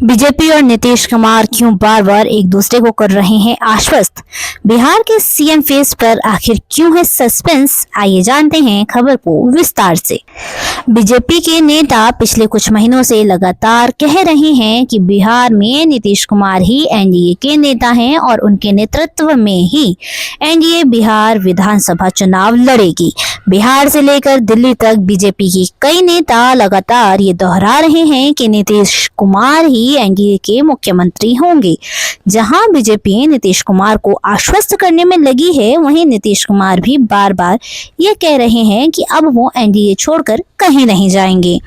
BJP और नीतीश कुमार क्यों बार बार एक दूसरे को कर रहे हैं आश्वस्त। बिहार के सीएम फेस पर आखिर क्यों है सस्पेंस, आइए जानते हैं खबर को विस्तार से। बीजेपी के नेता पिछले कुछ महीनों से लगातार कह रहे हैं कि बिहार में नीतीश कुमार ही एनडीए के नेता हैं और उनके नेतृत्व में ही एनडीए बिहार विधानसभा चुनाव लड़ेगी। बिहार से लेकर दिल्ली तक बीजेपी के कई नेता लगातार ये दोहरा रहे हैं कि नीतीश कुमार ही एनडीए के मुख्यमंत्री होंगे। जहां बीजेपी नीतीश कुमार को आश्वस्त करने में लगी है, वहीं नीतीश कुमार भी बार बार ये कह रहे हैं कि अब वो एनडीए छोड़कर कहीं नहीं जाएंगे।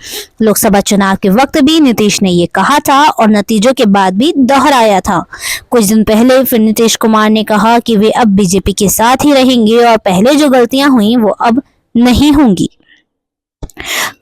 लोकसभा चुनाव के वक्त भी नीतीश ने ये कहा था और नतीजों के बाद भी दोहराया था। कुछ दिन पहले फिर नीतीश कुमार ने कहा कि वे अब बीजेपी के साथ ही रहेंगे और पहले जो गलतियां हुई वो अब नहीं होंगी।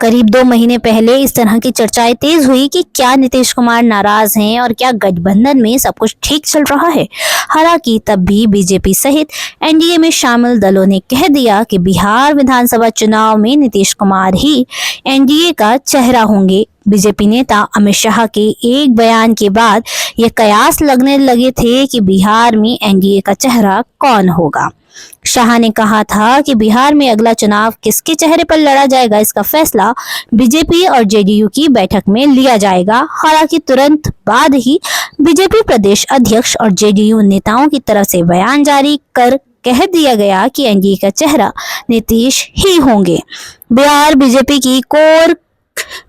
करीब 2 महीने पहले इस तरह की चर्चाएं तेज हुई कि क्या नीतीश कुमार नाराज हैं और क्या गठबंधन में सब कुछ ठीक चल रहा है। हालांकि तब भी बीजेपी सहित एनडीए में शामिल दलों ने कह दिया कि बिहार विधानसभा चुनाव में नीतीश कुमार ही एनडीए का चेहरा होंगे। बीजेपी नेता अमित शाह के एक बयान के बाद ये कयास लगने लगे थे कि बिहार में एनडीए का चेहरा कौन होगा। शाह ने कहा था कि बिहार में अगला चुनाव किसके चेहरे पर लड़ा जाएगा, इसका फैसला बीजेपी और जेडीयू की बैठक में लिया जाएगा। हालांकि तुरंत बाद ही बीजेपी प्रदेश अध्यक्ष और जेडीयू नेताओं की तरफ से बयान जारी कर कह दिया गया कि एनडीए का चेहरा नीतीश ही होंगे। बिहार बीजेपी की कोर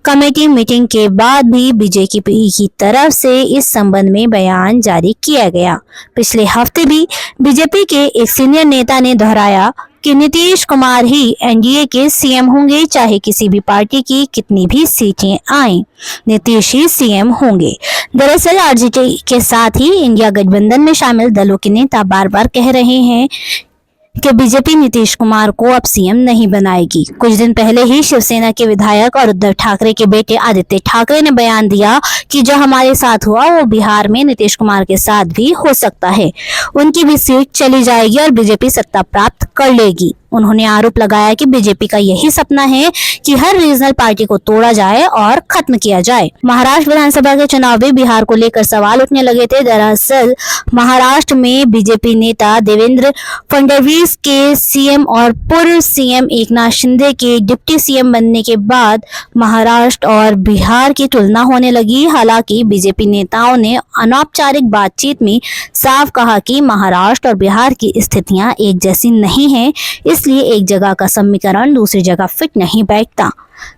कमेटी मीटिंग के बाद भी बीजेपी की तरफ से इस संबंध में बयान जारी किया गया। पिछले हफ्ते भी बीजेपी के एक सीनियर नेता ने दोहराया कि नीतीश कुमार ही एनडीए के सीएम होंगे, चाहे किसी भी पार्टी की कितनी भी सीटें आएं, नीतीश ही सीएम होंगे। दरअसल आरजेडी के साथ ही इंडिया गठबंधन में शामिल दलों के नेता बार बार कह रहे हैं कि बीजेपी नीतीश कुमार को अब सीएम नहीं बनाएगी। कुछ दिन पहले ही शिवसेना के विधायक और उद्धव ठाकरे के बेटे आदित्य ठाकरे ने बयान दिया कि जो हमारे साथ हुआ वो बिहार में नीतीश कुमार के साथ भी हो सकता है, उनकी भी सीट चली जाएगी और बीजेपी सत्ता प्राप्त कर लेगी। उन्होंने आरोप लगाया कि बीजेपी का यही सपना है कि हर रीजनल पार्टी को तोड़ा जाए और खत्म किया जाए। महाराष्ट्र विधानसभा के चुनाव में बिहार को लेकर सवाल उठने लगे थे। दरअसल महाराष्ट्र में बीजेपी नेता देवेंद्र फडणवीस के सीएम और पूर्व सीएम एकनाथ शिंदे के डिप्टी सीएम बनने के बाद महाराष्ट्र और बिहार की तुलना होने लगी। हालांकि बीजेपी नेताओं ने अनौपचारिक बातचीत में साफ कहा कि महाराष्ट्र और बिहार की स्थितियां एक जैसी नहीं है, इसलिए एक जगह का समीकरण दूसरी जगह फिट नहीं बैठता।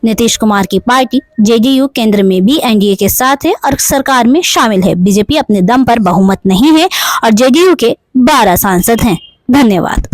नीतीश कुमार की पार्टी जेडीयू केंद्र में भी एनडीए के साथ है और सरकार में शामिल है। बीजेपी अपने दम पर बहुमत नहीं है और जेडीयू के 12 सांसद हैं। धन्यवाद।